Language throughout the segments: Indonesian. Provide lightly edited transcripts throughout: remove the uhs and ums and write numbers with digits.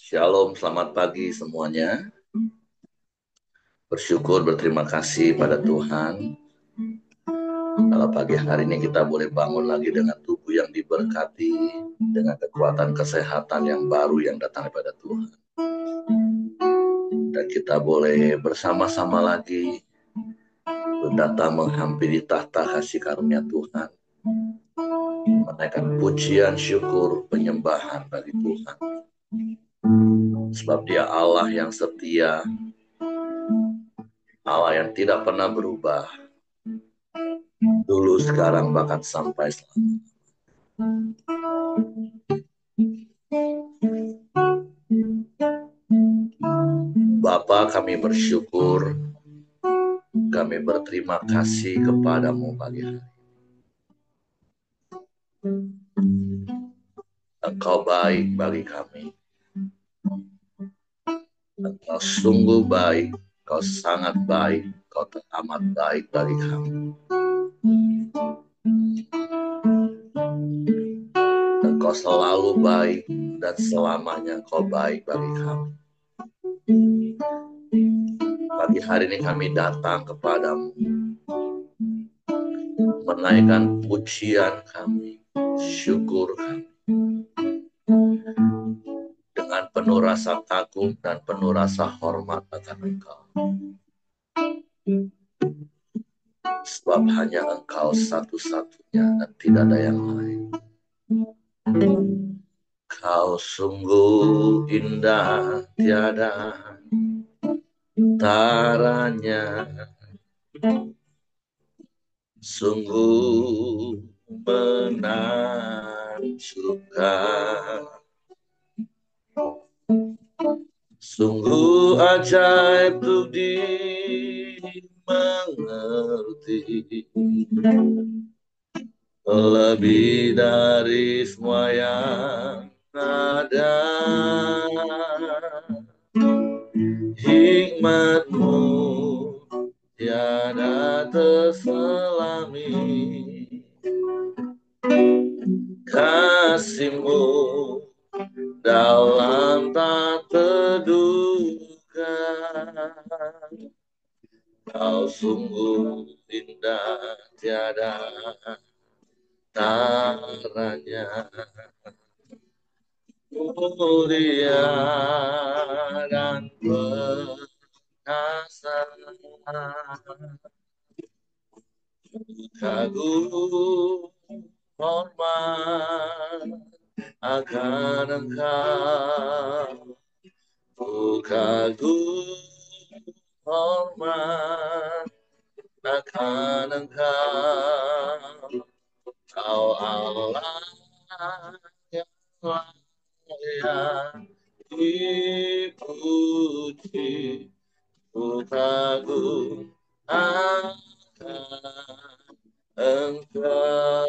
Shalom, selamat pagi semuanya. Bersyukur, berterima kasih pada Tuhan. Kalau pagi hari ini kita boleh bangun lagi dengan tubuh yang diberkati, dengan kekuatan kesehatan yang baru yang datang daripada Tuhan. Dan kita boleh bersama-sama lagi datang menghampiri tahta kasih karunia Tuhan. Menaikkan pujian, syukur, penyembahan bagi Tuhan. Sebab Dia Allah yang setia, Allah yang tidak pernah berubah, dulu, sekarang, bahkan sampai selamanya. Bapa, kami bersyukur, kami berterima kasih kepadamu pagi hari. Engkau baik bagi kami. Engkau sungguh baik, Engkau sangat baik, Engkau teramat baik bagi kami. Engkau selalu baik dan selamanya Engkau baik bagi kami. Pagi hari ini kami datang kepadamu, menaikkan pujian kami, syukur kami, dengan penuh rasa kagum dan penuh rasa hormat akan Engkau. Sebab hanya Engkau satu-satunya dan tidak ada yang lain. Kau sungguh indah, tiada taranya, sungguh menakjubkan, sungguh ajaib untuk dimengerti, lebih dari semua yang ada. Hikmat-Mu tiada terselami, kasih-Mu dalam tak terduga. Kau sungguh indah, tiada taranya, mulia dan perkasa. Kagum hormat akan Engkau, ku kagum hormat akan Engkau, Kau Allah yang layak dipuji, ku kagum akan Engkau.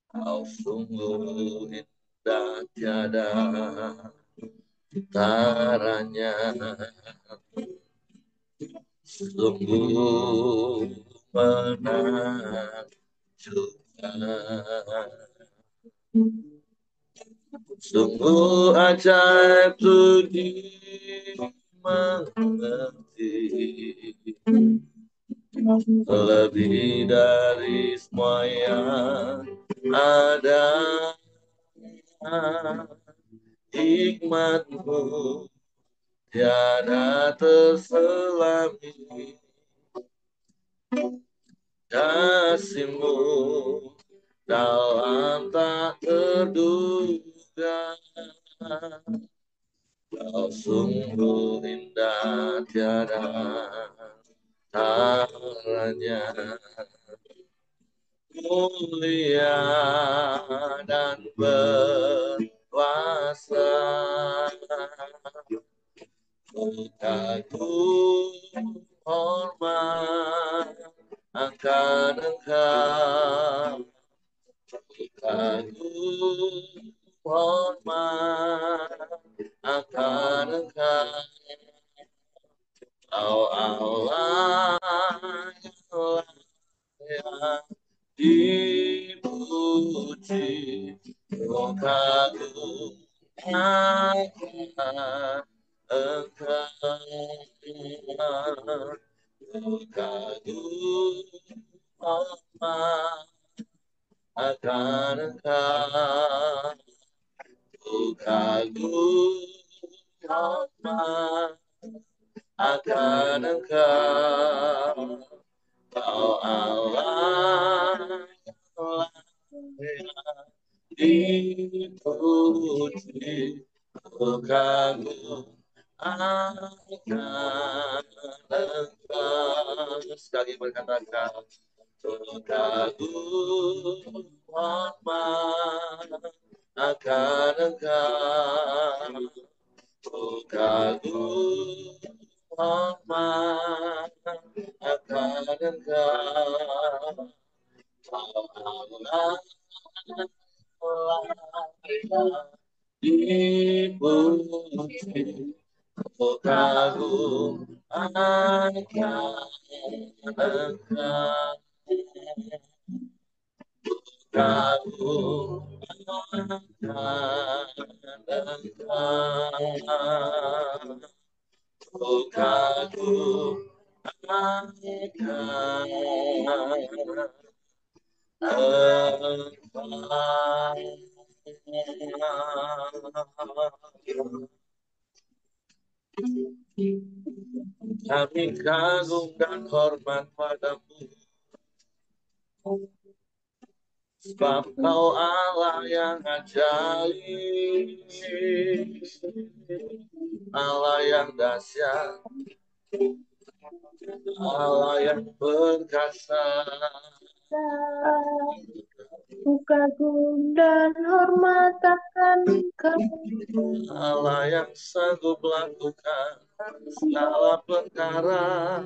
Kau sungguh indah, tiada taranya, sungguh menakjubkan, sungguh ajaib untuk dimengerti, lebih dari semua yang ada. Hikmat-Mu tiada terselami, kasih-Mu dalam tak terduga. Kau sungguh indah, tiada taranya, mulia dan berkuasa. Kagum hormat akan Engkau, kagum hormat akan Engkau, Kau Allah yang layak dipuji, oh kagum akan Engkau, oh kagum akan Engkau, oh kagum akan Engkau. Kau Allah yang dipuji, oh kagum akan Engkau. Sekali berkatakan, oh kagum akan Engkau, oh kagum akan Engkau. Allah dipuji, oh kagum akan Engkau, kagum akan Engkau, oh kagum akan Kami kagum dan hormat padamu, sebab Kau Allah yang ajaib, Allah yang dahsyat, Allah yang perkasa. Ku kagum dan hormat akan Engkau, Allah yang sanggup lakukan segala perkara.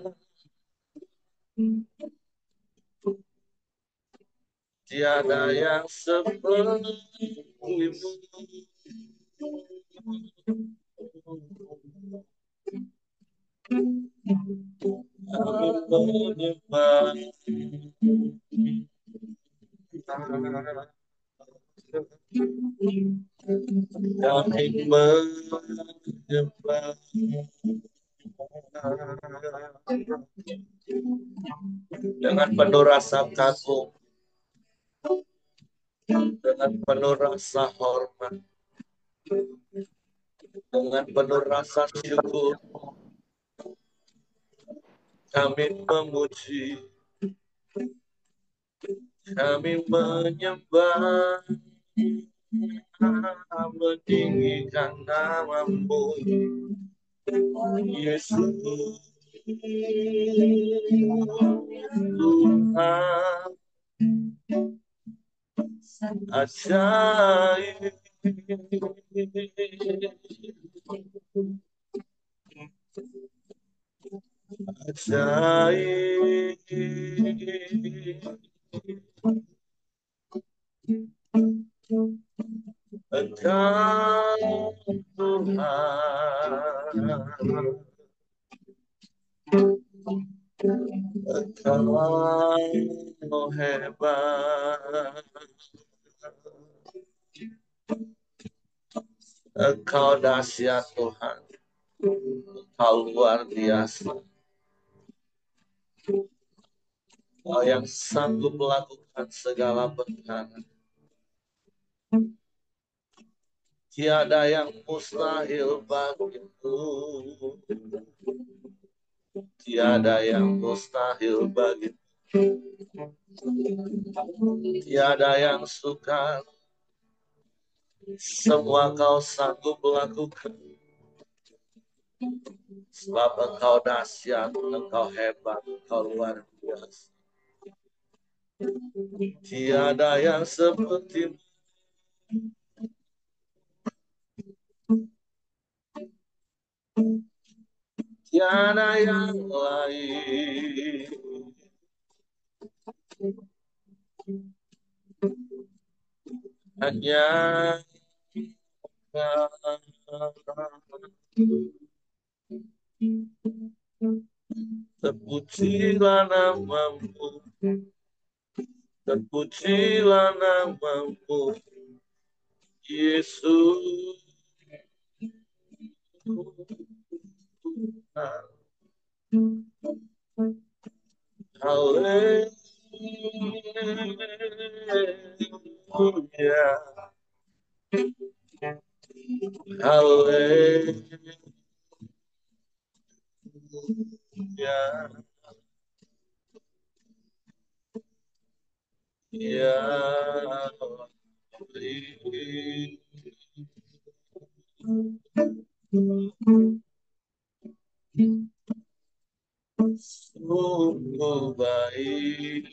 Tiada yang sepertimu. Kami menyembah, kami menyembah dengan penuh rasa kagum, dengan penuh rasa hormat, dengan penuh rasa syukur. Kami memuji, kami menyembah, meninggikan nama-Mu, Yesus. Tuhan ajaib, ajaib. Engkau Tuhan, Engkau hebat, Engkau dahsyat Tuhan, Engkau luar biasa, Engkau yang sanggup melakukan segala perkara. Tiada yang mustahil bagimu, tiada yang mustahil bagimu, tiada yang sukar, semua Kau sanggup melakukan. Sebab Engkau dahsyat, Engkau hebat, Engkau luar biasa. Tiada yang sepertimu, tiada yang lain. Hanya terpujilah nama-Mu, Terpujilah namamu, Yesus. Haleluya. Haleluya. Ya sungguh baik,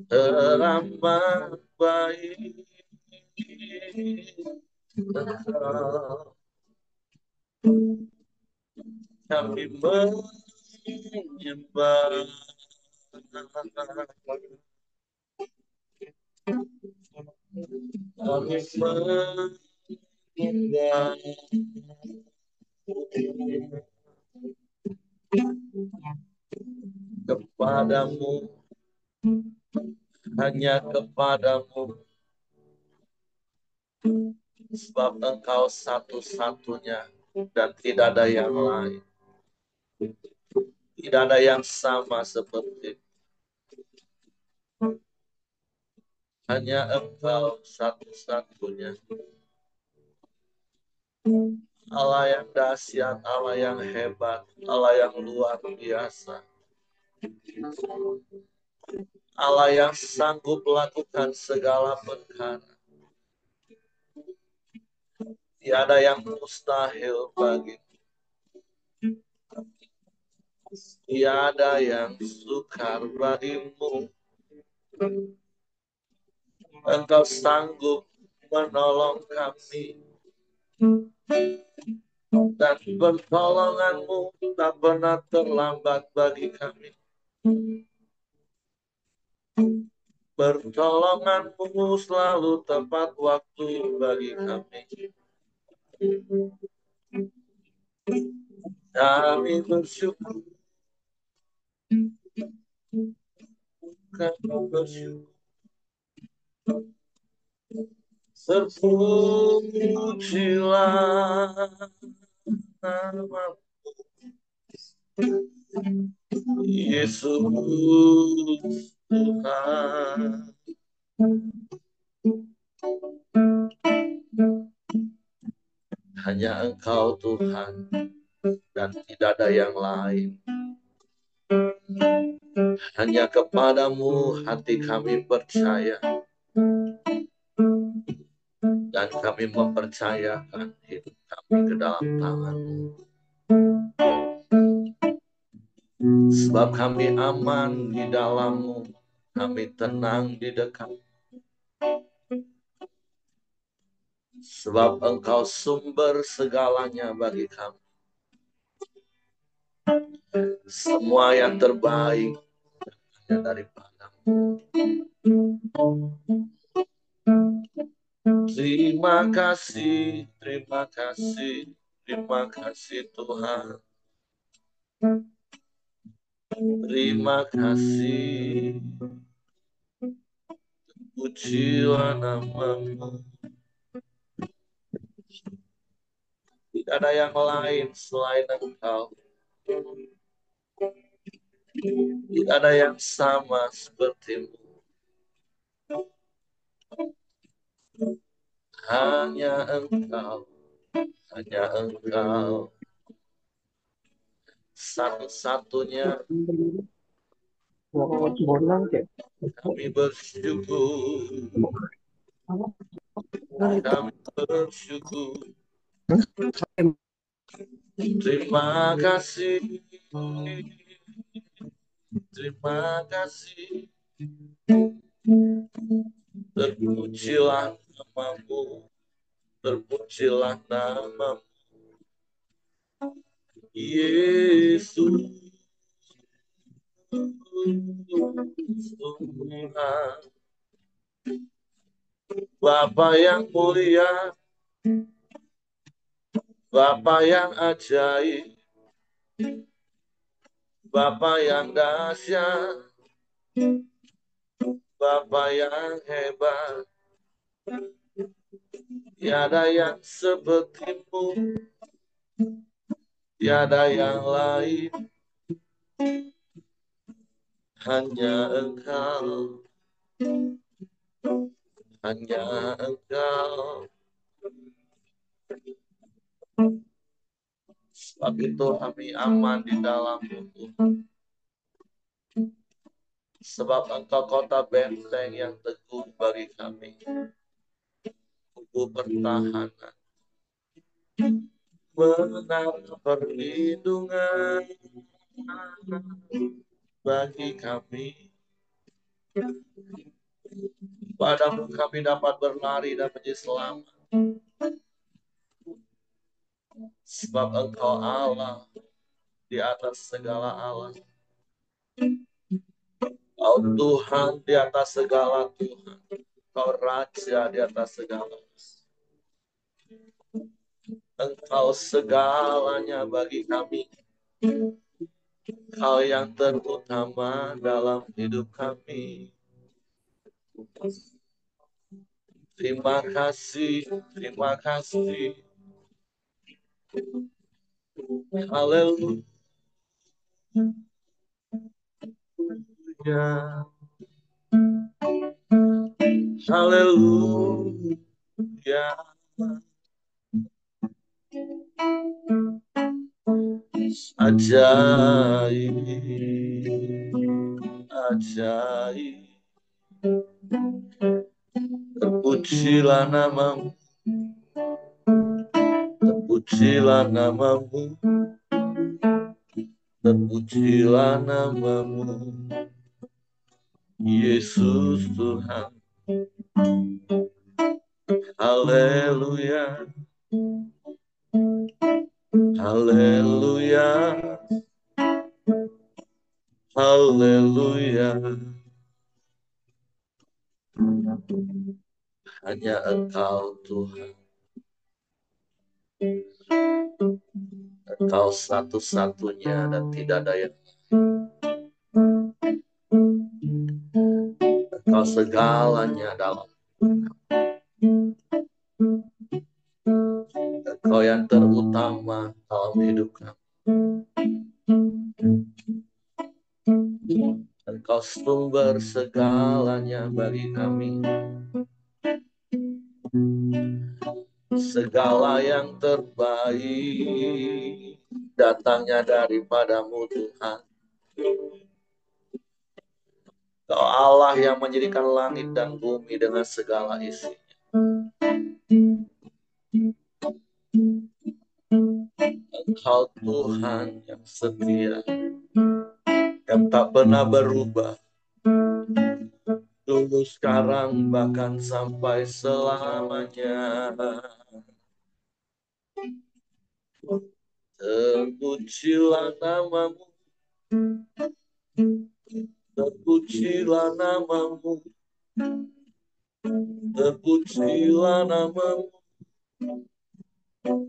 teramat baik Engkau. Kami menyembah, kami menyembah kepadamu, hanya kepadamu, sebab Engkau satu-satunya dan tidak ada yang lain. Tidak ada yang sama seperti, hanya Engkau satu-satunya. Allah yang dahsyat, Allah yang hebat, Allah yang luar biasa. Allah yang sanggup melakukan segala perkara. Tiada yang mustahil bagi. Tiada yang sukar bagimu. Engkau sanggup menolong kami. Dan pertolonganmu tak pernah terlambat bagi kami. Pertolonganmu selalu tepat waktu bagi kami. Kami bersyukur. Kami bersyukur. Terpujilah namamu, Yesus Tuhan. Hanya Engkau Tuhan dan tidak ada yang lain. Hanya kepadamu hati kami percaya dan kami mempercayakan hidup kami ke dalam tangan-Mu. Sebab kami aman di dalam-Mu, kami tenang di dekat. Sebab Engkau sumber segalanya bagi kami. Semua yang terbaik hanya daripada-Mu. Terima kasih, terima kasih, terima kasih Tuhan. Terima kasih. Pujilah namamu. Tidak ada yang lain selain Engkau. Tidak ada yang sama seperti-Mu. Hanya Engkau. Hanya Engkau. Satu-satunya. Kami bersyukur. Kami bersyukur. Terima kasih. Terima kasih. Terpujilah namamu. Terpujilah namamu. Yesus Tuhan. Bapa yang mulia, Bapa yang ajaib, Bapa yang dahsyat, Bapa yang hebat, tiada yang sepertimu, tiada yang lain, hanya Engkau, hanya Engkau. Sebab itu kami aman di dalam-Mu, sebab Engkau kota benteng yang teguh bagi kami, kubu pertahanan, menara perlindungan bagi kami. Padamu kami dapat berlari dan menjadi selamat, sebab Engkau Allah di atas segala Allah. Kau Tuhan di atas segala Tuhan. Kau Raja di atas segala. Engkau segalanya bagi kami. Kau yang terutama dalam hidup kami. Terima kasih, terima kasih. Haleluya. Haleluya. Ajaib, ajaib. Terpujilah namamu, terpujilah namamu, terpujilah namamu, Yesus Tuhan. Haleluya, haleluya, haleluya. Hanya Engkau Tuhan. Engkau satu-satunya dan tidak ada yang Engkau segalanya dalam. Engkau yang terutama dalam hidup kami. Engkau sumber segalanya bagi kami. Segala yang terbaik datangnya daripadamu Tuhan. Kau Allah yang menjadikan langit dan bumi dengan segala isinya. Engkau Tuhan yang setia, yang tak pernah berubah. Dulu, sekarang, bahkan sampai selamanya. Terpujilah namamu, terpujilah namamu, terpujilah namamu,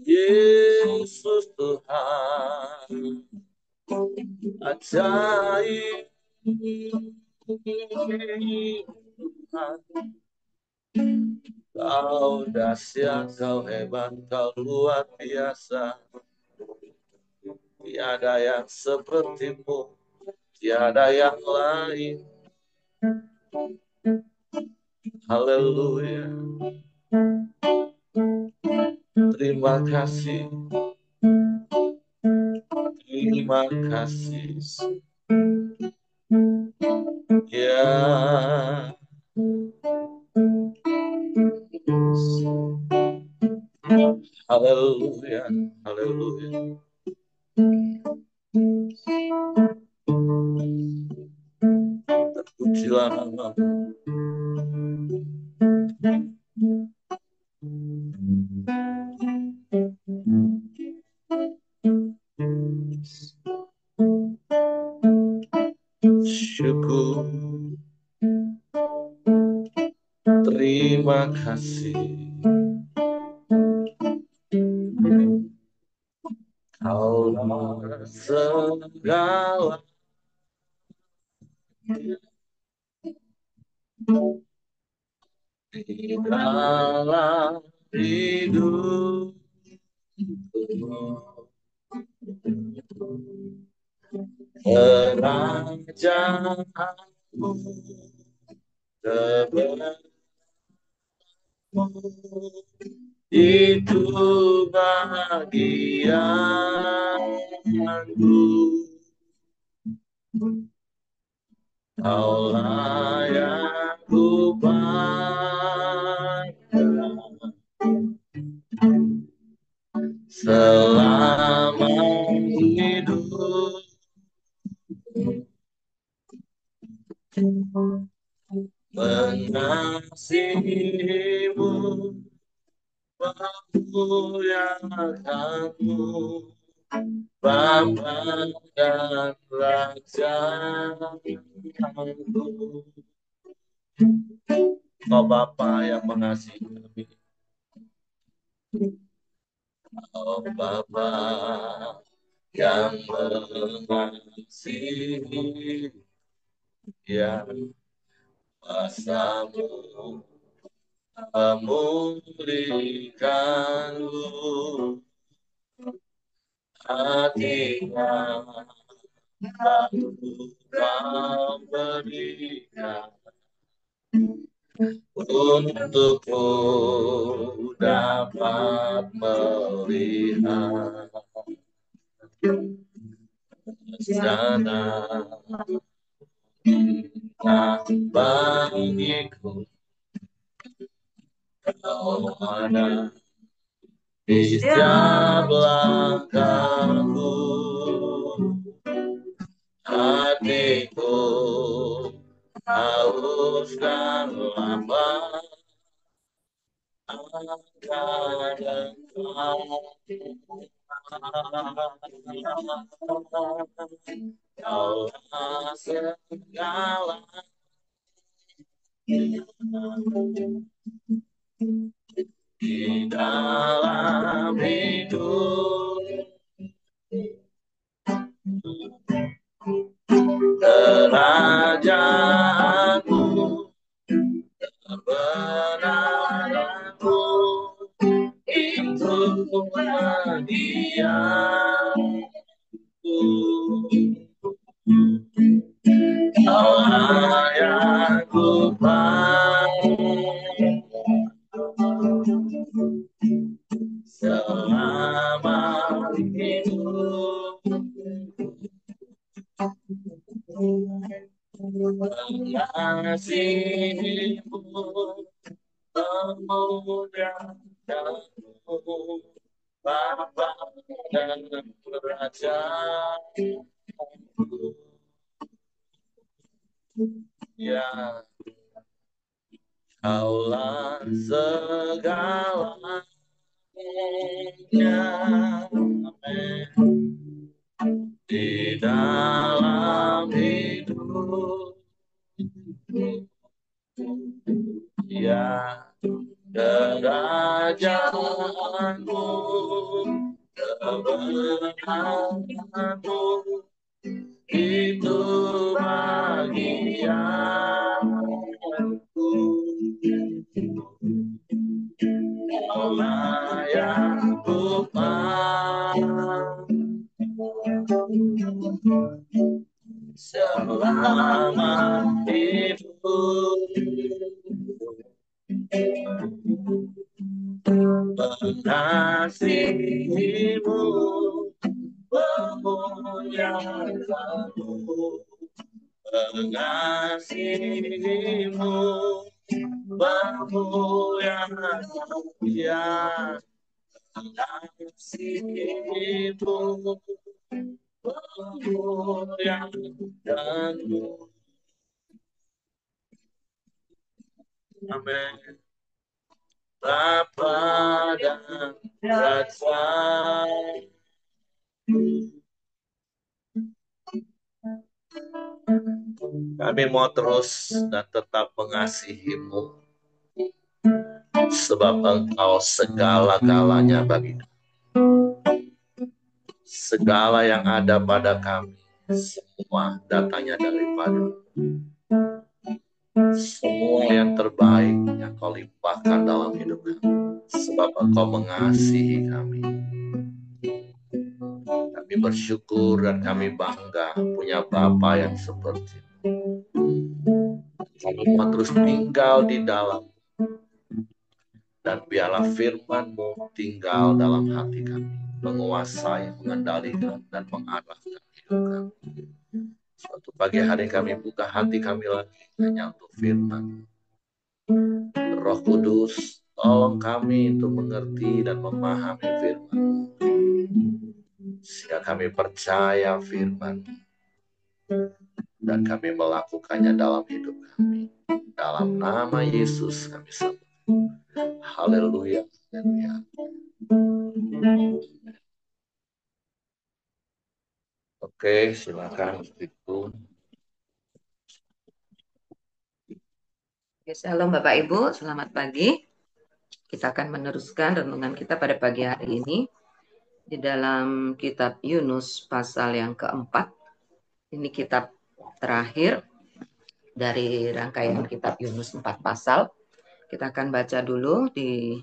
Yesus Tuhan. Ajaib, Tuhan. Kau dahsyat, kau hebat, kau luar biasa. Tiada yang sepertimu, tiada yang lain. Haleluya. Terima kasih. Terima kasih. Ya. Haleluya. Haleluya. Terpujilah namamu. Syukur. Terima kasih. Kaulah segala dalam hidupku. Kerajaanmu sebenarmu itu bagianku. Kaulah yang ku pandang selama hidup, mengasihimu, memuliakanmu, Bapa dan Rajaku. Kau Bapa yang mengasihi kami, Kau Bapa yang mengasihi, yang kuasamu memulihkanmu, hatinya aku kau berikan untukku dapat melihat rencana bagiku. Kau ada di belakangku, hatiku haus dan lapar akan Engkau. Kaulah segala di dalam hidup, kerajaanmu, kebenaranmu, itu bagianku. Kaulah yang ku pandang selama hidup, mengasihimu, memuliakanmu, Bapa dan Rajaku. Ya, Kaulah segalanya. Amin. Di dalam hidup, ya, kerajaanmu, kebenaranmu, itu bagianku. Kaulah yang ku pandang selama hidup, mengasihimu, memuliakanmu, mengasihimu, memuliakanmu, ya, mengasihimu, memuliakanmu. Amin. Bapa dan Raja, kami mau terus dan tetap mengasihimu, sebab Engkau segala-galanya bagi kami. Segala yang ada pada kami, semua datangnya daripada. Semua yang terbaik yang kau limpahkan dalam hidup kami. Sebab engkau mengasihi kami. Kami bersyukur dan kami bangga punya Bapa yang seperti itu. Kami mau terus tinggal di dalam, dan biarlah firman-Mu tinggal dalam hati kami, menguasai, mengendalikan, dan mengarahkan hidup kami. Suatu pagi hari kami buka hati kami lagi hanya untuk firman. Roh Kudus, tolong kami untuk mengerti dan memahami firman, sehingga kami percaya firman dan kami melakukannya dalam hidup kami. Dalam nama Yesus kami sembah. Haleluya. Haleluya. Oke, silakan itu. Shalom Bapak Ibu, selamat pagi. Kita akan meneruskan renungan kita pada pagi hari ini di dalam kitab Yunus pasal yang keempat. Ini kitab terakhir dari rangkaian kitab Yunus 4 pasal. Kita akan baca dulu di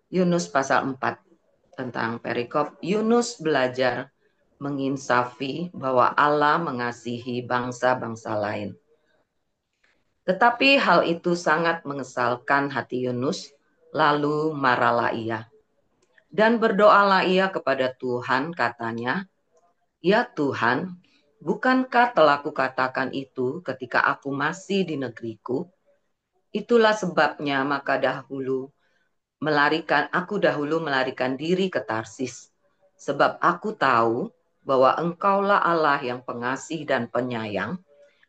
Yunus pasal 4 tentang perikop Yunus belajar menginsafi bahwa Allah mengasihi bangsa-bangsa lain. Tetapi hal itu sangat mengesalkan hati Yunus, lalu marahlah ia. Dan berdoalah ia kepada Tuhan, katanya, "Ya Tuhan, bukankah telah kukatakan itu ketika aku masih di negeriku? Itulah sebabnya aku dahulu melarikan diri ke Tarsis, sebab aku tahu bahwa Engkaulah Allah yang pengasih dan penyayang,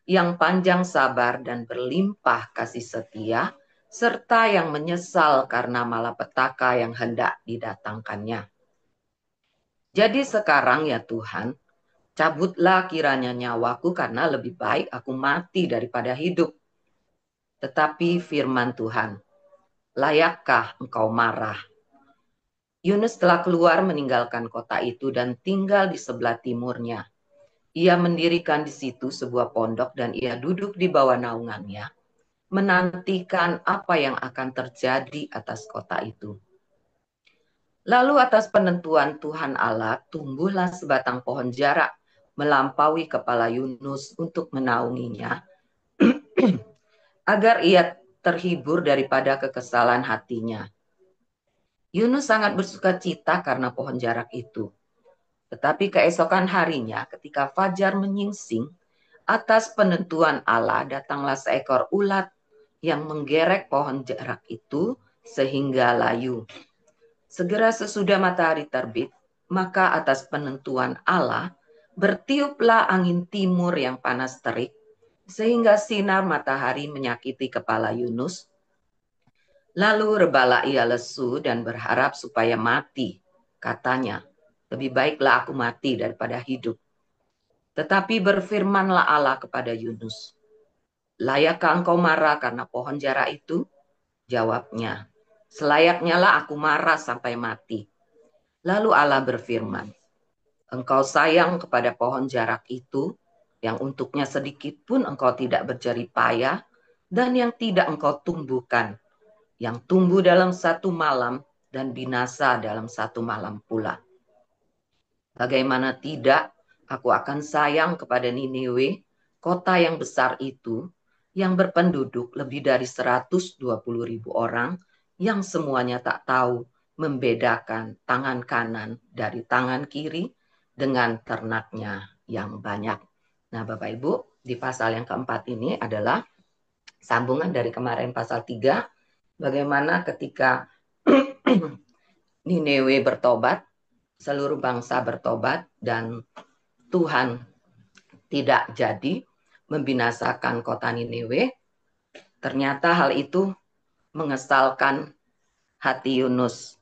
yang panjang sabar dan berlimpah kasih setia, serta yang menyesal karena malapetaka yang hendak didatangkannya. Jadi sekarang ya Tuhan, cabutlah kiranya nyawaku karena lebih baik aku mati daripada hidup." Tetapi firman Tuhan, "Layakkah engkau marah?" Yunus telah keluar meninggalkan kota itu dan tinggal di sebelah timurnya. Ia mendirikan di situ sebuah pondok dan ia duduk di bawah naungannya, menantikan apa yang akan terjadi atas kota itu. Lalu atas penentuan Tuhan Allah, tumbuhlah sebatang pohon jarak melampaui kepala Yunus untuk menaunginya, agar ia terhibur daripada kekesalan hatinya. Yunus sangat bersuka cita karena pohon jarak itu. Tetapi keesokan harinya ketika fajar menyingsing, atas penentuan Allah datanglah seekor ulat yang menggerek pohon jarak itu sehingga layu. Segera sesudah matahari terbit, maka atas penentuan Allah bertiuplah angin timur yang panas terik, sehingga sinar matahari menyakiti kepala Yunus. Lalu rebalah ia lesu dan berharap supaya mati. Katanya, "Lebih baiklah aku mati daripada hidup." Tetapi berfirmanlah Allah kepada Yunus, "Layakkah engkau marah karena pohon jarak itu?" Jawabnya, "Selayaknya lah aku marah sampai mati." Lalu Allah berfirman, "Engkau sayang kepada pohon jarak itu, yang untuknya sedikit pun engkau tidak berjerih payah, dan yang tidak engkau tumbuhkan, yang tumbuh dalam satu malam dan binasa dalam satu malam pula. Bagaimana tidak, aku akan sayang kepada Niniwe, kota yang besar itu, yang berpenduduk lebih dari 120.000 orang, yang semuanya tak tahu membedakan tangan kanan dari tangan kiri dengan ternaknya yang banyak." Nah Bapak Ibu, di pasal yang keempat ini adalah sambungan dari kemarin pasal 3, bagaimana ketika Niniwe bertobat, seluruh bangsa bertobat, dan Tuhan tidak jadi membinasakan kota Niniwe. Ternyata hal itu mengesalkan hati Yunus.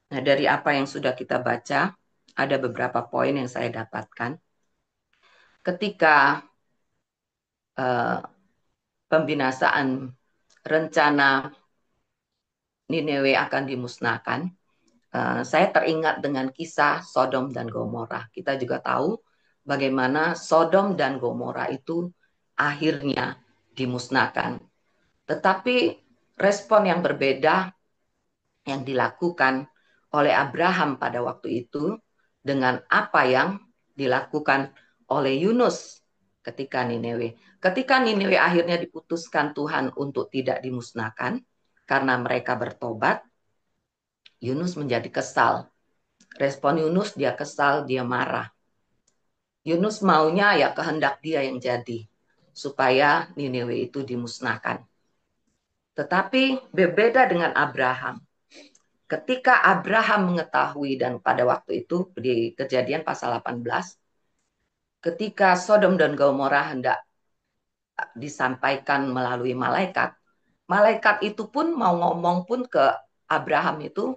Nah, dari apa yang sudah kita baca, ada beberapa poin yang saya dapatkan. Ketika pembinasaan rencana Niniwe akan dimusnahkan, saya teringat dengan kisah Sodom dan Gomora. Kita juga tahu bagaimana Sodom dan Gomora itu akhirnya dimusnahkan Tetapi respon yang berbeda yang dilakukan oleh Abraham pada waktu itu dengan apa yang dilakukan oleh Yunus ketika Niniwe. Ketika Niniwe akhirnya diputuskan Tuhan untuk tidak dimusnahkan karena mereka bertobat, Yunus menjadi kesal. Respon Yunus, dia kesal, dia marah. Yunus maunya ya kehendak dia yang jadi, supaya Niniwe itu dimusnahkan. Tetapi berbeda dengan Abraham. Ketika Abraham mengetahui, dan pada waktu itu di Kejadian pasal 18, ketika Sodom dan Gomora hendak disampaikan melalui malaikat, malaikat itu pun mau ngomong pun ke Abraham itu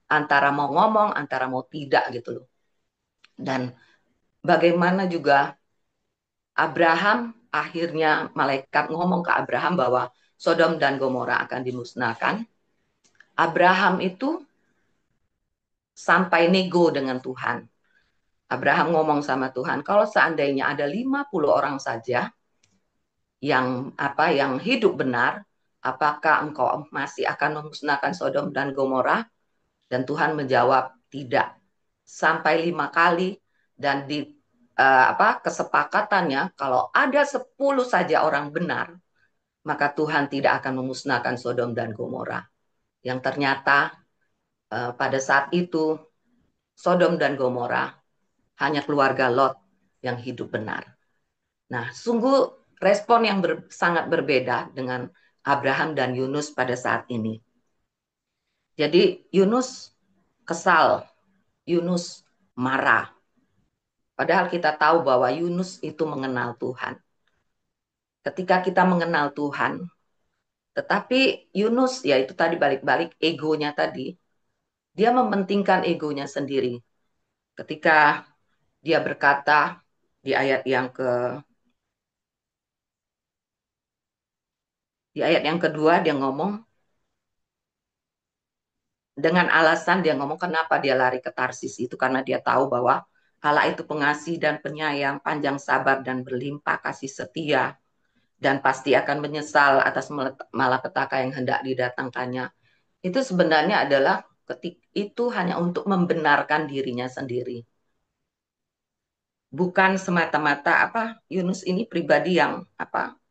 antara mau ngomong, antara mau tidak gitu loh. Dan bagaimana juga Abraham, akhirnya malaikat ngomong ke Abraham bahwa Sodom dan Gomora akan dimusnahkan. Abraham itu sampai nego dengan Tuhan. Abraham ngomong sama Tuhan, kalau seandainya ada 50 orang saja yang hidup benar, apakah engkau masih akan memusnahkan Sodom dan Gomora? Dan Tuhan menjawab tidak. Sampai 5 kali, dan di kesepakatannya kalau ada 10 saja orang benar, maka Tuhan tidak akan memusnahkan Sodom dan Gomora. Yang ternyata pada saat itu Sodom dan Gomora hanya keluarga Lot yang hidup benar. Nah, sungguh respon yang sangat berbeda dengan Abraham dan Yunus pada saat ini. Jadi Yunus kesal, Yunus marah. Padahal kita tahu bahwa Yunus itu mengenal Tuhan. Ketika kita mengenal Tuhan, tetapi Yunus, ya itu tadi balik-balik egonya tadi, dia mementingkan egonya sendiri. Ketika dia berkata di ayat yang kedua, dia ngomong dengan alasan, dia ngomong kenapa dia lari ke Tarsis itu karena dia tahu bahwa Allah itu pengasih dan penyayang, panjang sabar dan berlimpah kasih setia, dan pasti akan menyesal atas malapetaka yang hendak didatangkannya. Itu sebenarnya adalah itu hanya untuk membenarkan dirinya sendiri. Bukan semata-mata Yunus ini pribadi yang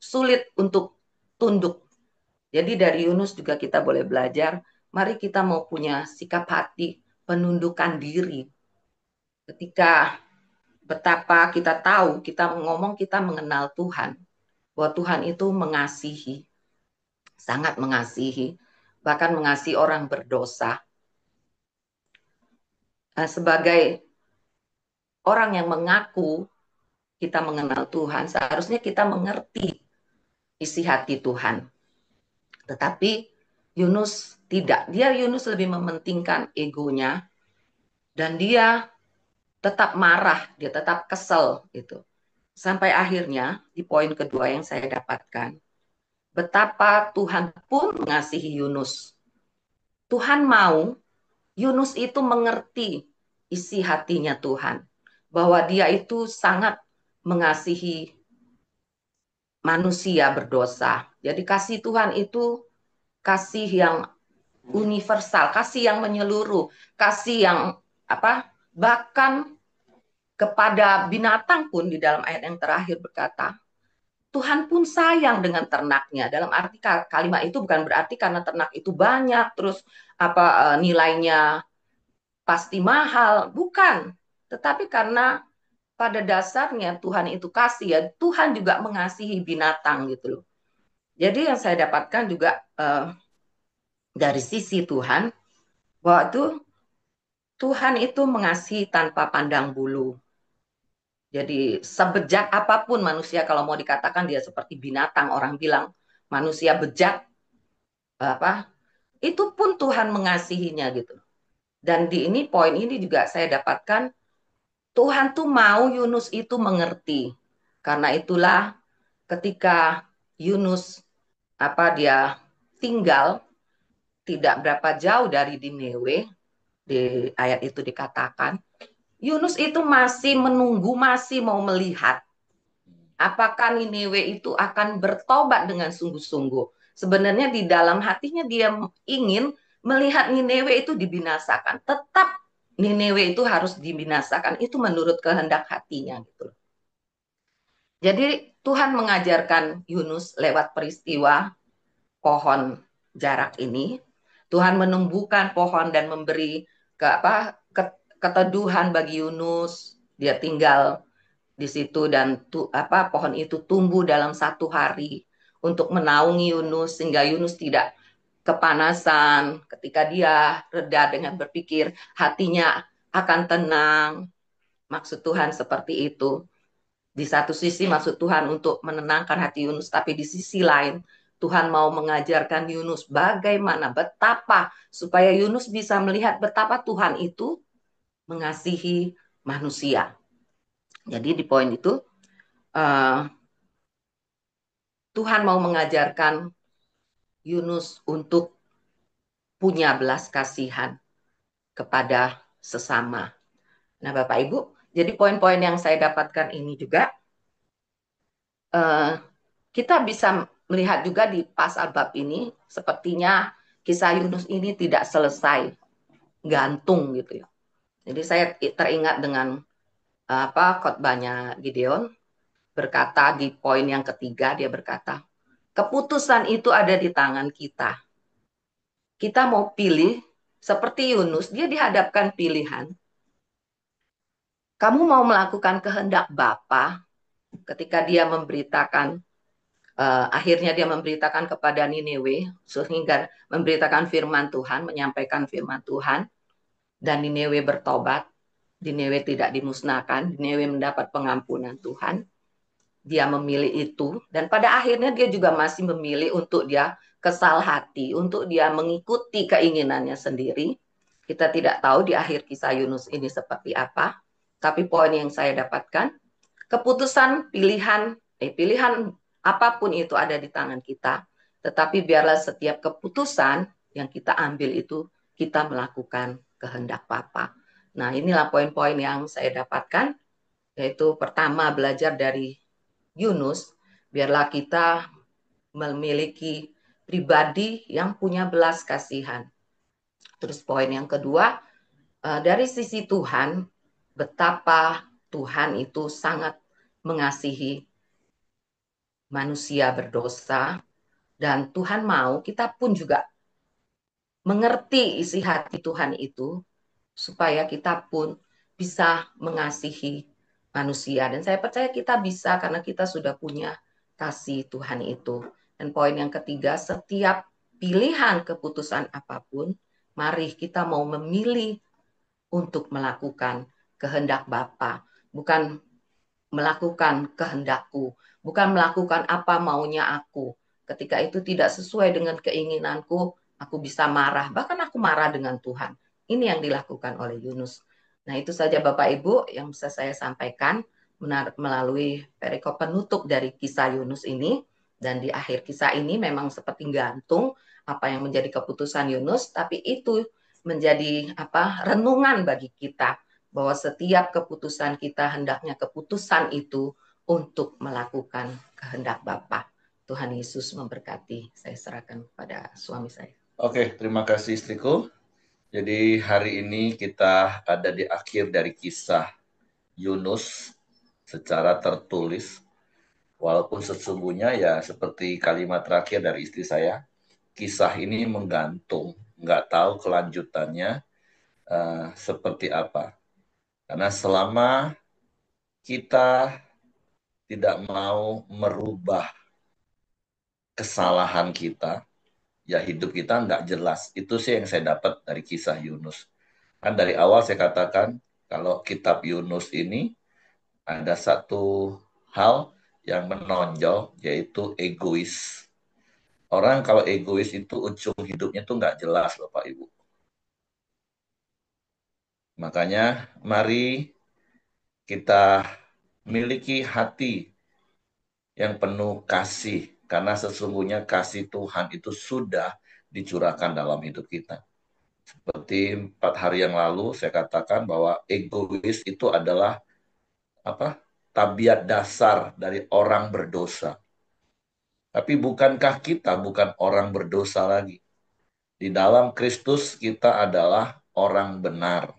sulit untuk tunduk. Jadi dari Yunus juga kita boleh belajar, mari kita mau punya sikap hati penundukan diri. Ketika betapa kita tahu, kita ngomong kita mengenal Tuhan, bahwa Tuhan itu mengasihi, sangat mengasihi, bahkan mengasihi orang berdosa. Nah, sebagai orang yang mengaku kita mengenal Tuhan, seharusnya kita mengerti isi hati Tuhan. Tetapi Yunus tidak. Yunus lebih mementingkan egonya, dan dia tetap marah, dia tetap kesel gitu. Sampai akhirnya di poin kedua yang saya dapatkan, betapa Tuhan pun mengasihi Yunus. Tuhan mau Yunus itu mengerti isi hatinya Tuhan, bahwa dia itu sangat mengasihi manusia berdosa. Jadi kasih Tuhan itu kasih yang universal, kasih yang menyeluruh, kasih yang bahkan kepada binatang pun. Di dalam ayat yang terakhir berkata, Tuhan pun sayang dengan ternaknya. Dalam arti kalimat itu bukan berarti karena ternak itu banyak, terus nilainya pasti mahal, bukan. Tetapi karena pada dasarnya Tuhan itu kasih, ya Tuhan juga mengasihi binatang gitu loh. Jadi yang saya dapatkan juga dari sisi Tuhan, bahwa Tuhan itu mengasihi tanpa pandang bulu. Jadi sebejat apapun manusia, kalau mau dikatakan dia seperti binatang, orang bilang manusia bejat, itu pun Tuhan mengasihinya gitu. Dan di ini poin ini juga saya dapatkan, Tuhan tuh mau Yunus itu mengerti. Karena itulah ketika Yunus dia tinggal tidak berapa jauh dari Niniwe, di ayat itu dikatakan, Yunus itu masih menunggu, masih mau melihat apakah Niniwe itu akan bertobat dengan sungguh-sungguh. sebenarnya di dalam hatinya dia ingin melihat Nineveh itu dibinasakan. Tetap Nineveh itu harus dibinasakan. Itu menurut kehendak hatinya gitu. Jadi Tuhan mengajarkan Yunus lewat peristiwa pohon jarak ini. Tuhan menumbuhkan pohon dan memberi keteduhan bagi Yunus. Dia tinggal di situ dan pohon itu tumbuh dalam 1 hari untuk menaungi Yunus sehingga Yunus tidak kepanasan. Ketika dia reda dengan berpikir, hatinya akan tenang. Maksud Tuhan seperti itu. Di satu sisi maksud Tuhan untuk menenangkan hati Yunus, tapi di sisi lain Tuhan mau mengajarkan Yunus bagaimana, betapa supaya Yunus bisa melihat betapa Tuhan itu mengasihi manusia. Jadi di poin itu Tuhan mau mengajarkan Yunus untuk punya belas kasihan kepada sesama. Nah, Bapak Ibu, jadi poin-poin yang saya dapatkan ini juga kita bisa melihat juga di pasal bab ini, sepertinya kisah Yunus ini tidak selesai, gantung gitu ya. Jadi saya teringat dengan khotbahnya Gideon, berkata di poin yang ketiga, dia berkata, keputusan itu ada di tangan kita. Kita mau pilih, seperti Yunus, dia dihadapkan pilihan. Kamu mau melakukan kehendak Bapa ketika dia memberitakan akhirnya dia memberitakan kepada Nineveh sehingga memberitakan firman Tuhan, menyampaikan firman Tuhan dan Nineveh bertobat, Nineveh tidak dimusnahkan, Nineveh mendapat pengampunan Tuhan. Dia memilih itu dan pada akhirnya dia juga masih memilih untuk dia kesal hati, untuk dia mengikuti keinginannya sendiri. Kita tidak tahu di akhir kisah Yunus ini seperti apa, tapi poin yang saya dapatkan, keputusan pilihan apapun itu ada di tangan kita, tetapi biarlah setiap keputusan yang kita ambil itu kita melakukan kehendak Bapa. Nah, inilah poin-poin yang saya dapatkan, yaitu pertama belajar dari Yunus, biarlah kita memiliki pribadi yang punya belas kasihan. Terus poin yang kedua, dari sisi Tuhan, betapa Tuhan itu sangat mengasihi manusia berdosa dan Tuhan mau kita pun juga mengerti isi hati Tuhan itu supaya kita pun bisa mengasihi manusia dan saya percaya kita bisa karena kita sudah punya kasih Tuhan itu. Dan poin yang ketiga, setiap pilihan keputusan apapun, mari kita mau memilih untuk melakukan kehendak Bapa, bukan melakukan kehendakku, bukan melakukan apa maunya aku. Ketika itu tidak sesuai dengan keinginanku, aku bisa marah, bahkan aku marah dengan Tuhan. Ini yang dilakukan oleh Yunus. Nah, itu saja Bapak Ibu yang bisa saya sampaikan melalui perikop penutup dari kisah Yunus ini. Dan di akhir kisah ini memang seperti gantung apa yang menjadi keputusan Yunus, tapi itu menjadi renungan bagi kita bahwa setiap keputusan kita hendaknya keputusan itu untuk melakukan kehendak Bapa. Tuhan Yesus memberkati. Saya serahkan kepada suami saya. Oke, terima kasih istriku. Jadi hari ini kita ada di akhir dari kisah Yunus secara tertulis. Walaupun sesungguhnya ya seperti kalimat terakhir dari istri saya, kisah ini menggantung, nggak tahu kelanjutannya seperti apa. Karena selama kita tidak mau merubah kesalahan kita, ya hidup kita nggak jelas. Itu sih yang saya dapat dari kisah Yunus. Kan dari awal saya katakan, kalau kitab Yunus ini ada satu hal yang menonjol, yaitu egois. Orang kalau egois itu ujung hidupnya tuh nggak jelas, Bapak Ibu. Makanya mari kita miliki hati yang penuh kasih, karena sesungguhnya kasih Tuhan itu sudah dicurahkan dalam hidup kita. Seperti 4 hari yang lalu saya katakan bahwa egois itu adalah tabiat dasar dari orang berdosa. Tapi bukankah kita bukan orang berdosa lagi? Di dalam Kristus kita adalah orang benar.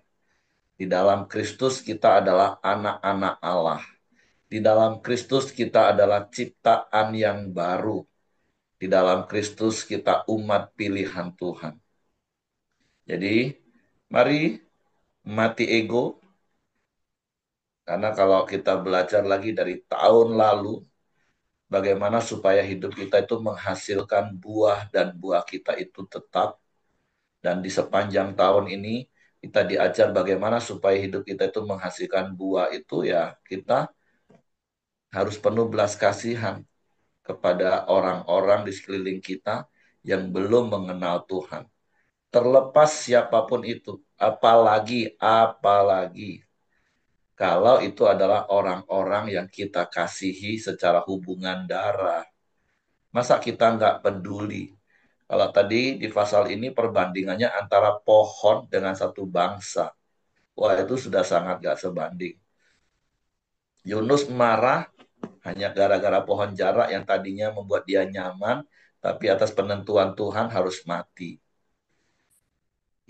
Di dalam Kristus kita adalah anak-anak Allah. Di dalam Kristus kita adalah ciptaan yang baru. Di dalam Kristus kita umat pilihan Tuhan. Jadi, mari mati ego. Karena kalau kita belajar lagi dari tahun lalu, bagaimana supaya hidup kita itu menghasilkan buah dan buah kita itu tetap. Dan di sepanjang tahun ini, kita diajar bagaimana supaya hidup kita itu menghasilkan buah itu ya kita harus penuh belas kasihan kepada orang-orang di sekeliling kita yang belum mengenal Tuhan. Terlepas siapapun itu, apalagi kalau itu adalah orang-orang yang kita kasihi secara hubungan darah. Masa kita nggak peduli? Kalau tadi di pasal ini perbandingannya antara pohon dengan satu bangsa. Wah, itu sudah sangat nggak sebanding. Yunus marah hanya gara-gara pohon jarak yang tadinya membuat dia nyaman, tapi atas penentuan Tuhan harus mati.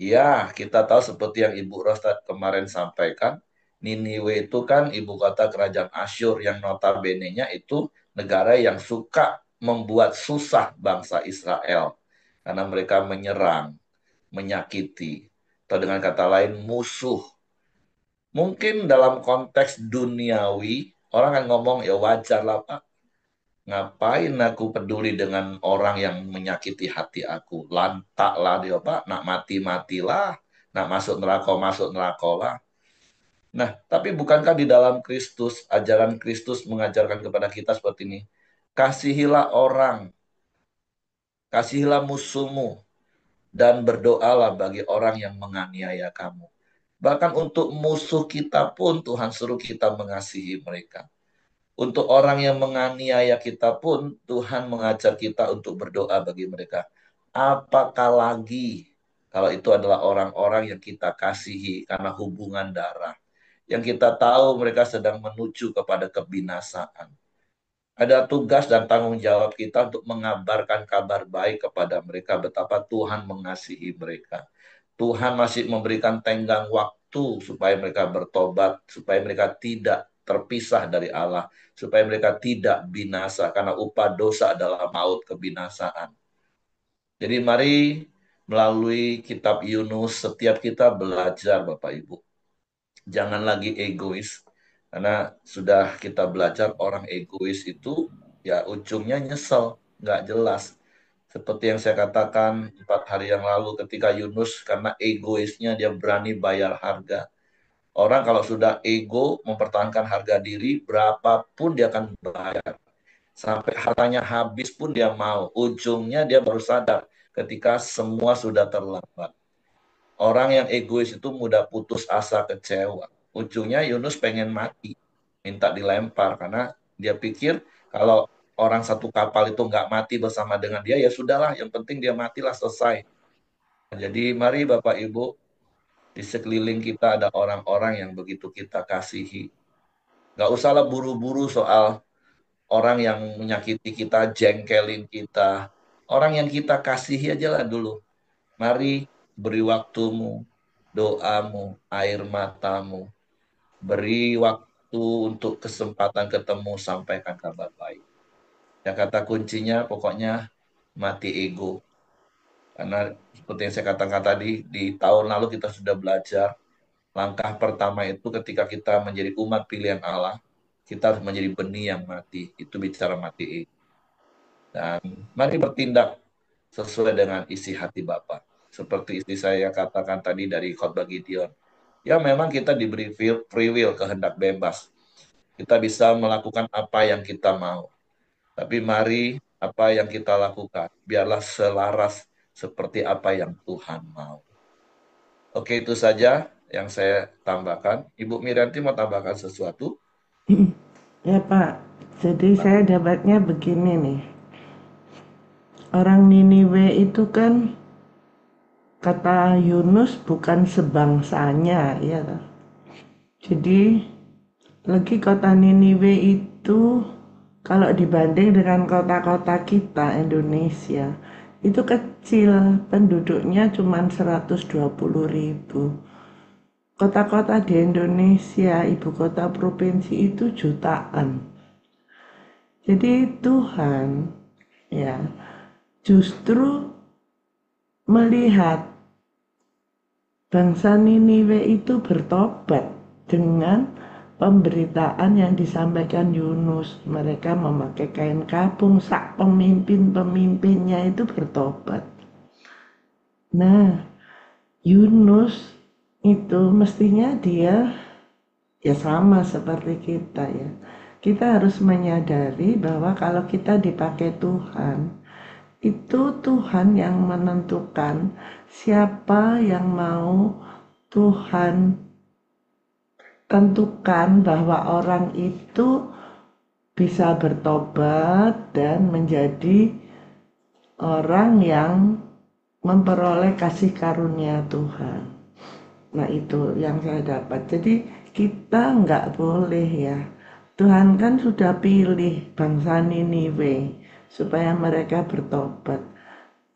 Ya, kita tahu seperti yang Ibu Rostad kemarin sampaikan, Niniwe itu kan ibu kota kerajaan Asyur yang notabene-nya itu negara yang suka membuat susah bangsa Israel karena mereka menyerang, menyakiti, atau dengan kata lain musuh. Mungkin dalam konteks duniawi, orang kan ngomong ya wajar lah Pak, ngapain aku peduli dengan orang yang menyakiti hati aku? Lantak lah dia Pak, nak mati-matilah, nak masuk neraka lah. Nah, tapi bukankah di dalam Kristus, ajaran Kristus mengajarkan kepada kita seperti ini? Kasihilah orang, kasihilah musuhmu, dan berdoalah bagi orang yang menganiaya kamu. Bahkan untuk musuh kita pun Tuhan suruh kita mengasihi mereka. Untuk orang yang menganiaya kita pun Tuhan mengajar kita untuk berdoa bagi mereka. Apakah lagi kalau itu adalah orang-orang yang kita kasihi karena hubungan darah. Yang kita tahu mereka sedang menuju kepada kebinasaan. Ada tugas dan tanggung jawab kita untuk mengabarkan kabar baik kepada mereka betapa Tuhan mengasihi mereka. Tuhan masih memberikan tenggang waktu supaya mereka bertobat, supaya mereka tidak terpisah dari Allah, supaya mereka tidak binasa, karena upah dosa adalah maut, kebinasaan. Jadi mari melalui kitab Yunus, setiap kita belajar Bapak Ibu. Jangan lagi egois, karena sudah kita belajar orang egois itu ya ujungnya nyesel, nggak jelas. Seperti yang saya katakan 4 hari yang lalu ketika Yunus karena egoisnya dia berani bayar harga. Orang kalau sudah ego mempertahankan harga diri, berapapun dia akan bayar. Sampai hartanya habis pun dia mau. Ujungnya dia baru sadar ketika semua sudah terlambat. Orang yang egois itu mudah putus asa, kecewa. Ujungnya Yunus pengen mati, minta dilempar karena dia pikir kalau orang satu kapal itu nggak mati bersama dengan dia, ya sudahlah, yang penting dia matilah, selesai. Jadi mari Bapak Ibu, di sekeliling kita ada orang-orang yang begitu kita kasihi. Nggak usahlah buru-buru soal orang yang menyakiti kita, jengkelin kita. Orang yang kita kasihi aja lah dulu. Mari beri waktumu, doamu, air matamu. Beri waktu untuk kesempatan ketemu, sampaikan kabar baik. Ya kata kuncinya pokoknya mati ego. Karena seperti yang saya katakan tadi, di tahun lalu kita sudah belajar. Langkah pertama itu ketika kita menjadi umat pilihan Allah, kita harus menjadi benih yang mati. Itu bicara mati ego. Dan mari bertindak sesuai dengan isi hati Bapa. Seperti istri saya katakan tadi dari khotbah Gideon. Ya memang kita diberi free will, kehendak bebas. Kita bisa melakukan apa yang kita mau. Tapi mari apa yang kita lakukan, biarlah selaras seperti apa yang Tuhan mau. Oke, itu saja yang saya tambahkan. Ibu Mirianti mau tambahkan sesuatu? Ya Pak, jadi saya dapatnya begini nih. Orang Niniwe itu kan kata Yunus bukan sebangsanya, ya kan? Jadi lagi kota Niniwe itu Kalau dibanding dengan kota-kota kita Indonesia, itu kecil, penduduknya cuma 120.000. Kota-kota di Indonesia, ibu kota provinsi itu jutaan. Jadi Tuhan ya justru melihat bangsa Niniwe itu bertobat dengan pemberitaan yang disampaikan Yunus. Mereka memakai kain kapung, sak pemimpin-pemimpinnya itu bertobat. Nah, Yunus itu mestinya dia ya sama seperti kita ya. Kita harus menyadari bahwa kalau kita dipakai Tuhan, itu Tuhan yang menentukan siapa yang mau Tuhan tentukan bahwa orang itu bisa bertobat dan menjadi orang yang memperoleh kasih karunia Tuhan. Nah itu yang saya dapat. Jadi kita nggak boleh ya. Tuhan kan sudah pilih bangsa Niniwe supaya mereka bertobat.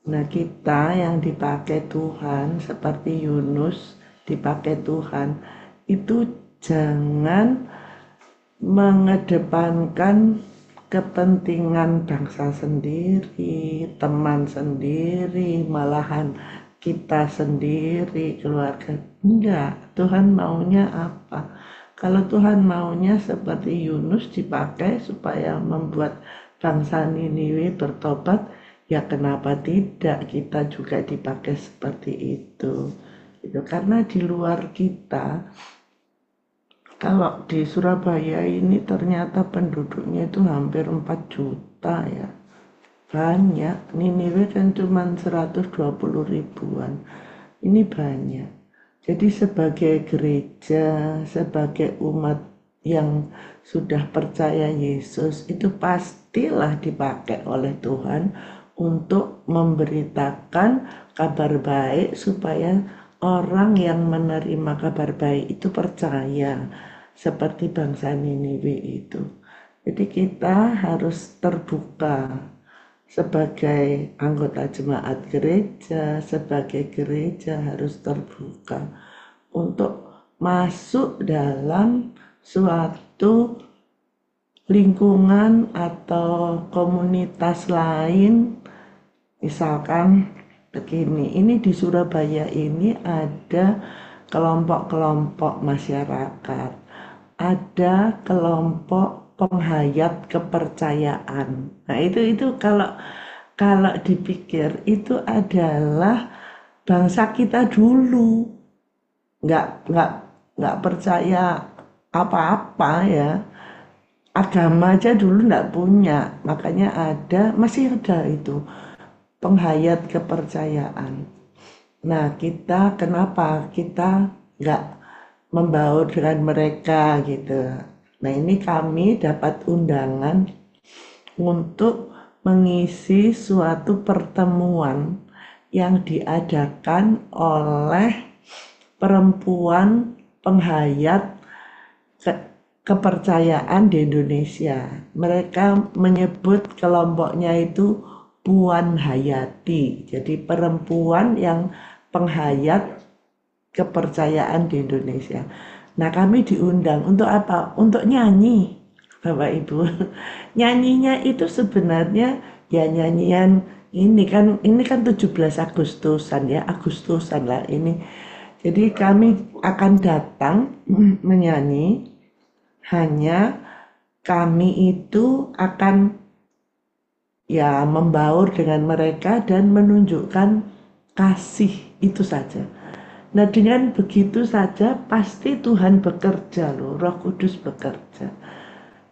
Nah kita yang dipakai Tuhan seperti Yunus dipakai Tuhan itu jangan mengedepankan kepentingan bangsa sendiri, teman sendiri, malahan kita sendiri, keluarga. Enggak, Tuhan maunya apa? Kalau Tuhan maunya seperti Yunus dipakai supaya membuat bangsa Niniwe bertobat, ya kenapa tidak kita juga dipakai seperti itu? Itu karena di luar kita, kalau di Surabaya ini ternyata penduduknya itu hampir 4 juta ya. Banyak, Niniwe kan cuma 120 ribuan. Ini banyak. Jadi sebagai gereja, sebagai umat yang sudah percaya Yesus, itu pastilah dipakai oleh Tuhan untuk memberitakan kabar baik supaya orang yang menerima kabar baik itu percaya seperti bangsa Niniwe itu. Jadi kita harus terbuka sebagai anggota jemaat gereja, sebagai gereja harus terbuka untuk masuk dalam suatu lingkungan atau komunitas lain. Misalkan begini, ini di Surabaya ini ada kelompok-kelompok masyarakat, ada kelompok penghayat kepercayaan. Nah itu kalau dipikir itu adalah bangsa kita dulu, nggak percaya apa-apa ya, agama aja dulu nggak punya, makanya masih ada itu penghayat kepercayaan. Nah kita kenapa kita nggak membaur dengan mereka gitu. Nah ini kami dapat undangan untuk mengisi suatu pertemuan yang diadakan oleh perempuan penghayat kepercayaan di Indonesia. Mereka menyebut kelompoknya itu Puan Hayati. Jadi perempuan yang penghayat kepercayaan di Indonesia. Nah kami diundang untuk apa? Untuk nyanyi, Bapak Ibu. Nyanyinya itu sebenarnya ya nyanyian ini kan 17 Agustusan ya, Agustusan lah ini. Jadi kami akan datang menyanyi, hanya kami itu akan ya membaur dengan mereka dan menunjukkan kasih, itu saja. Nah dengan begitu saja pasti Tuhan bekerja loh, Roh Kudus bekerja.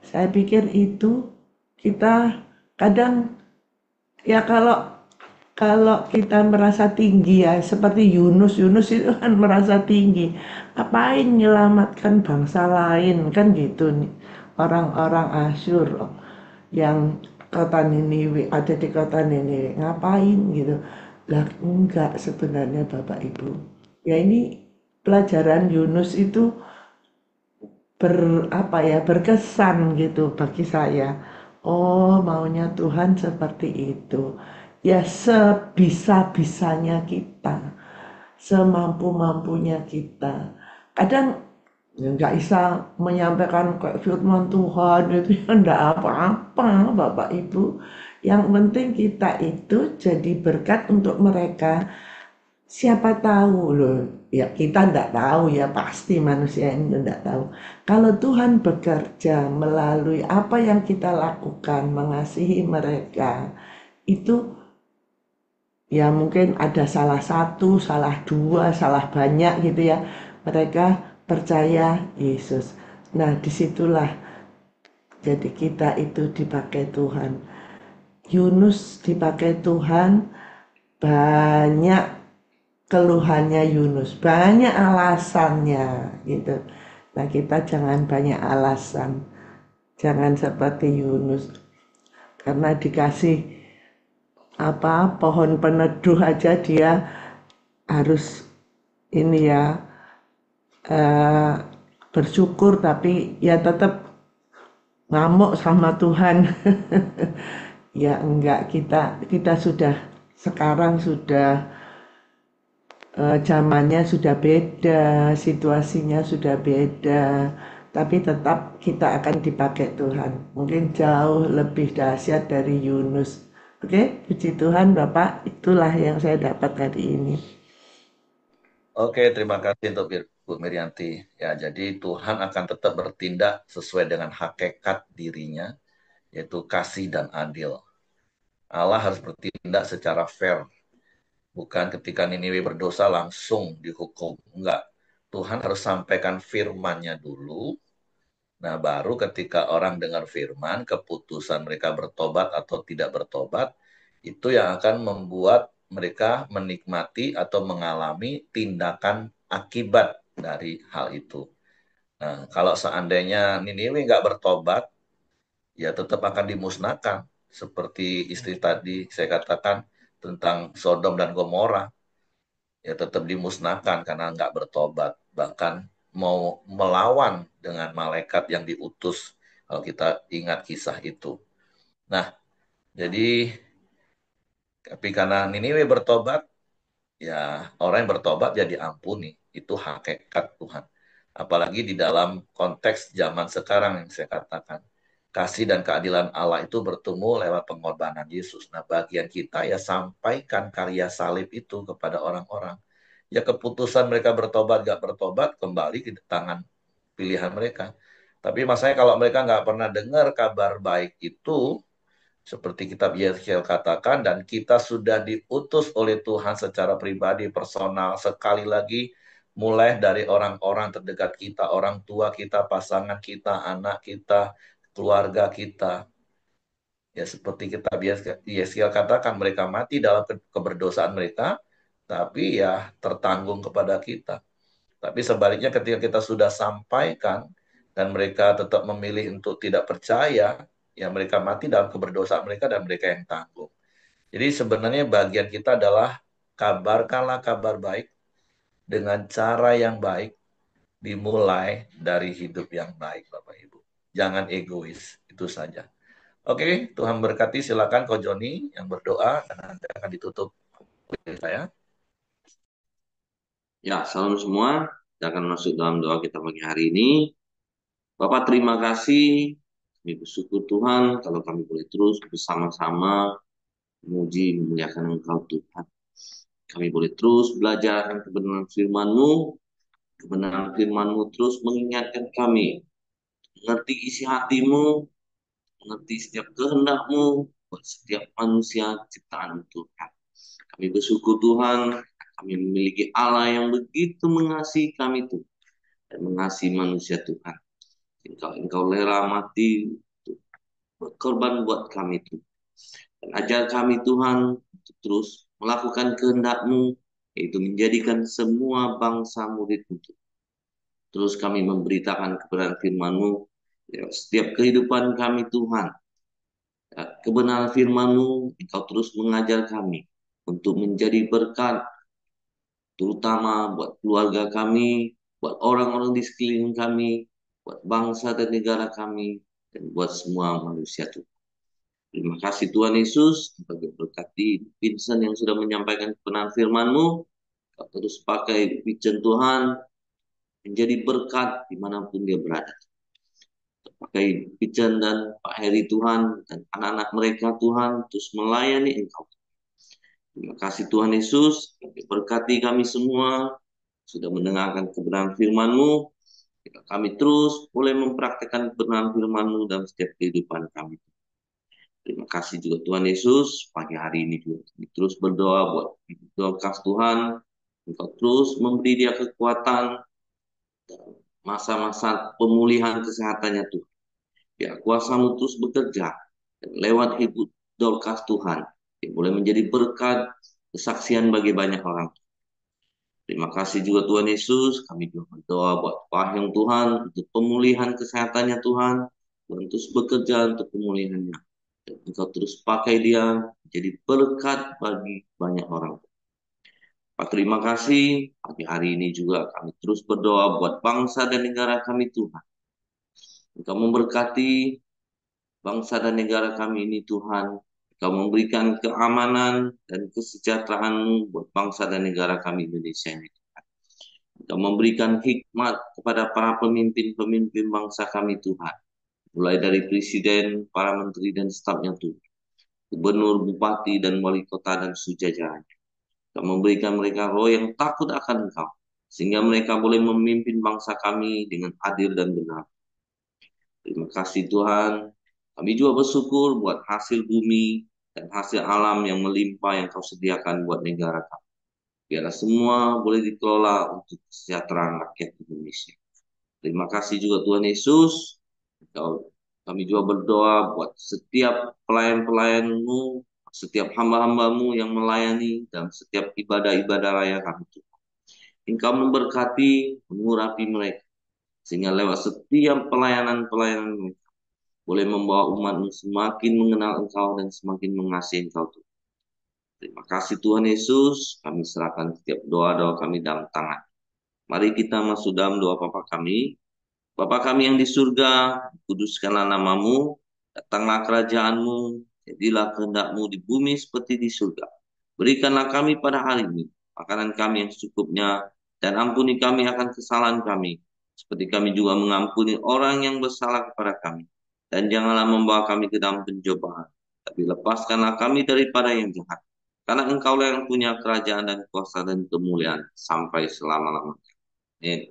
Saya pikir itu kita kadang ya kalau kita merasa tinggi ya seperti Yunus itu kan merasa tinggi, apain menyelamatkan bangsa lain kan gitu nih, orang-orang Asyur yang kota Niniwe ada di kota Niniwe ngapain gitu lah. Enggak sebenarnya Bapak Ibu ya, ini pelajaran Yunus itu berkesan gitu bagi saya. Oh, maunya Tuhan seperti itu. Ya sebisa-bisanya kita, semampu-mampunya kita. Kadang ya nggak bisa menyampaikan kayak firman Tuhan itu ya nggak apa-apa Bapak Ibu. Yang penting kita itu jadi berkat untuk mereka. Siapa tahu loh, ya kita nggak tahu ya pasti manusia ini nggak tahu. Kalau Tuhan bekerja melalui apa yang kita lakukan, mengasihi mereka, itu ya mungkin ada salah satu, salah dua, salah banyak gitu ya. Mereka percaya Yesus. Nah disitulah jadi kita itu dipakai Tuhan. Yunus dipakai Tuhan banyak keluhannya Yunus, banyak alasannya gitu. Nah, kita jangan banyak alasan, jangan seperti Yunus, karena dikasih apa pohon peneduh aja dia harus ini ya eh, bersyukur, tapi ya tetap ngamuk sama Tuhan. Ya enggak, kita sudah sekarang sudah zamannya sudah beda, situasinya sudah beda, tapi tetap kita akan dipakai Tuhan. Mungkin jauh lebih dahsyat dari Yunus. Oke, puji Tuhan Bapak, itulah yang saya dapat hari ini. Oke, terima kasih untuk Bu Mirianti. Ya, jadi Tuhan akan tetap bertindak sesuai dengan hakikat dirinya, yaitu kasih dan adil. Allah harus bertindak secara fair, bukan ketika Niniwe berdosa langsung dihukum. Enggak. Tuhan harus sampaikan firman-Nya dulu. Nah, baru ketika orang dengar firman, keputusan mereka bertobat atau tidak bertobat, itu yang akan membuat mereka menikmati atau mengalami tindakan akibat dari hal itu. Nah, kalau seandainya Niniwe nggak bertobat, ya tetap akan dimusnahkan. Seperti istri tadi saya katakan tentang Sodom dan Gomora, ya tetap dimusnahkan karena nggak bertobat. Bahkan mau melawan dengan malaikat yang diutus, kalau kita ingat kisah itu. Nah, jadi tapi karena Niniwe bertobat, ya orang yang bertobat jadi ampuni. Itu hakikat Tuhan. Apalagi di dalam konteks zaman sekarang yang saya katakan. Kasih dan keadilan Allah itu bertemu lewat pengorbanan Yesus. Nah, bagian kita ya sampaikan karya salib itu kepada orang-orang. Ya keputusan mereka bertobat, gak bertobat, kembali ke tangan pilihan mereka. Tapi masalahnya kalau mereka nggak pernah dengar kabar baik itu, seperti kitab Yeskiel katakan, dan kita sudah diutus oleh Tuhan secara pribadi, personal, sekali lagi, mulai dari orang-orang terdekat kita, orang tua kita, pasangan kita, anak kita, keluarga kita. Ya seperti kita Yeskiel katakan, mereka mati dalam keberdosaan mereka, tapi ya tertanggung kepada kita. Tapi sebaliknya ketika kita sudah sampaikan, dan mereka tetap memilih untuk tidak percaya, ya mereka mati dalam keberdosaan mereka dan mereka yang tanggung. Jadi sebenarnya bagian kita adalah kabarkanlah kabar baik dengan cara yang baik, dimulai dari hidup yang baik, Bapak Ibu. Jangan egois, itu saja. Oke, Tuhan berkati. Silakan Ko Joni yang berdoa dan nanti akan ditutup oleh saya. Ya, salam semua. Kita akan masuk dalam doa kita pagi hari ini. Bapak terima kasih. Kami bersyukur Tuhan kalau kami boleh terus bersama-sama memuji memuliakan Engkau Tuhan. Kami boleh terus belajar kebenaran firman-Mu. Kebenaran firman-Mu terus mengingatkan kami. Mengerti isi hati-Mu, mengerti setiap kehendak-Mu buat setiap manusia ciptaan Tuhan. Kami bersyukur Tuhan, kami memiliki Allah yang begitu mengasihi kami Tuhan dan mengasihi manusia Tuhan. Engkau rela mati berkorban buat kami Tuhan. Dan ajar kami Tuhan untuk terus melakukan kehendak-Mu, yaitu menjadikan semua bangsa murid-Mu. Terus kami memberitakan kebenaran firman-Mu ya, setiap kehidupan kami Tuhan. Ya, kebenaran firman-Mu, Engkau terus mengajar kami untuk menjadi berkat, terutama buat keluarga kami, buat orang-orang di sekeliling kami, buat bangsa dan negara kami, dan buat semua manusia Tuhan. Terima kasih Tuhan Yesus, bagi berkati Vincent yang sudah menyampaikan kebenaran firman-Mu. Kau terus pakai Vincent Tuhan menjadi berkat dimanapun dia berada. Pakai Vincent dan Pak Heri Tuhan dan anak-anak mereka Tuhan terus melayani Engkau. Terima kasih Tuhan Yesus, berkati kami semua sudah mendengarkan kebenaran firman-Mu. Kami terus boleh mempraktekkan kebenaran firman-Mu dalam setiap kehidupan kami. Terima kasih juga Tuhan Yesus, pagi hari ini juga kami terus berdoa buat doa Tuhan, Engkau terus memberi dia kekuatan dalam masa-masa pemulihan kesehatannya Tuhan. Ya, kuasa-Mu terus bekerja dan lewat hidup Dorcas Tuhan, yang boleh menjadi berkat kesaksian bagi banyak orang. Terima kasih juga Tuhan Yesus, kami juga berdoa buat Wahyu Tuhan untuk pemulihan kesehatannya Tuhan, dan terus bekerja untuk pemulihannya. Dan Engkau terus pakai dia jadi berkat bagi banyak orang. Pak, terima kasih. Pagi hari ini juga kami terus berdoa buat bangsa dan negara kami Tuhan. Engkau memberkati bangsa dan negara kami ini Tuhan. Engkau memberikan keamanan dan kesejahteraan buat bangsa dan negara kami Indonesia ini. Engkau memberikan hikmat kepada para pemimpin-pemimpin bangsa kami Tuhan. Mulai dari presiden, para menteri dan stafnya Tuhan. Gubernur, bupati, dan wali kota dan sejajarannya. Engkau memberikan mereka roh yang takut akan Engkau. Sehingga mereka boleh memimpin bangsa kami dengan adil dan benar. Terima kasih Tuhan. Kami juga bersyukur buat hasil bumi dan hasil alam yang melimpah yang Kau sediakan buat negara kami. Biarlah semua boleh dikelola untuk kesejahteraan rakyat Indonesia. Terima kasih juga Tuhan Yesus. Kami juga berdoa buat setiap pelayan-pelayan-Mu, setiap hamba-hamba-Mu yang melayani dalam setiap ibadah-ibadah raya kami Tuhan. Engkau memberkati, mengurapi mereka. Sehingga lewat setiap pelayanan-pelayanan mereka boleh membawa umat-Mu semakin mengenal Engkau dan semakin mengasihi Engkau Tuhan. Terima kasih Tuhan Yesus. Kami serahkan setiap doa-doa kami dalam tangan. Mari kita masuk dalam doa Bapa kami. Bapa kami yang di surga, kuduskanlah namamu, datanglah kerajaanmu, jadilah kehendak-Mu di bumi seperti di surga. Berikanlah kami pada hari ini makanan kami yang secukupnya, dan ampuni kami akan kesalahan kami, seperti kami juga mengampuni orang yang bersalah kepada kami. Dan janganlah membawa kami ke dalam pencobaan, tapi lepaskanlah kami daripada yang jahat. Karena Engkaulah yang punya kerajaan dan kuasa dan kemuliaan sampai selama-lamanya. Amin.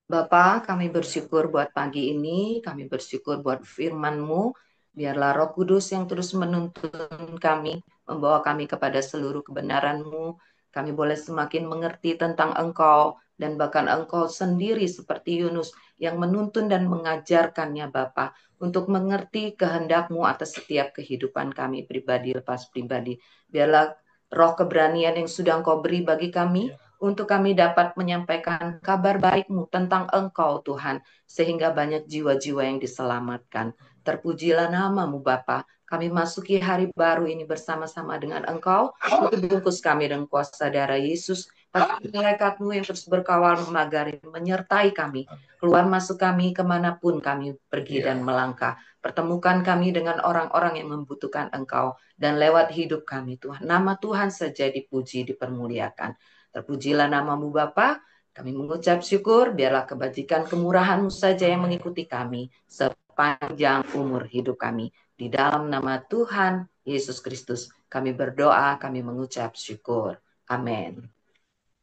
Bapa, kami bersyukur buat pagi ini, kami bersyukur buat firman-Mu. Biarlah Roh Kudus yang terus menuntun kami, membawa kami kepada seluruh kebenaran-Mu. Kami boleh semakin mengerti tentang Engkau, dan bahkan Engkau sendiri seperti Yunus yang menuntun dan mengajarkannya Bapa, untuk mengerti kehendak-Mu atas setiap kehidupan kami pribadi lepas pribadi. Biarlah roh keberanian yang sudah Engkau beri bagi kami, untuk kami dapat menyampaikan kabar baik-Mu tentang Engkau Tuhan, sehingga banyak jiwa-jiwa yang diselamatkan. Terpujilah nama-Mu Bapa. Kami masuki hari baru ini bersama-sama dengan Engkau, untuk bungkus kami dengan kuasa darah Yesus. Malaikat-Mu yang terus berkawal memagari, menyertai kami, keluar masuk kami kemanapun kami pergi dan melangkah. Pertemukan kami dengan orang-orang yang membutuhkan Engkau, dan lewat hidup kami Tuhan, nama Tuhan saja dipuji, dipermuliakan. Terpujilah nama-Mu Bapa, kami mengucap syukur, biarlah kebajikan kemurahan-Mu saja yang mengikuti kami sepanjang umur hidup kami. Di dalam nama Tuhan Yesus Kristus, kami berdoa, kami mengucap syukur. Amin.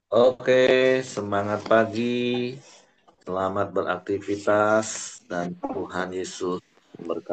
Oke, semangat pagi. Selamat beraktivitas dan Tuhan Yesus memberkati.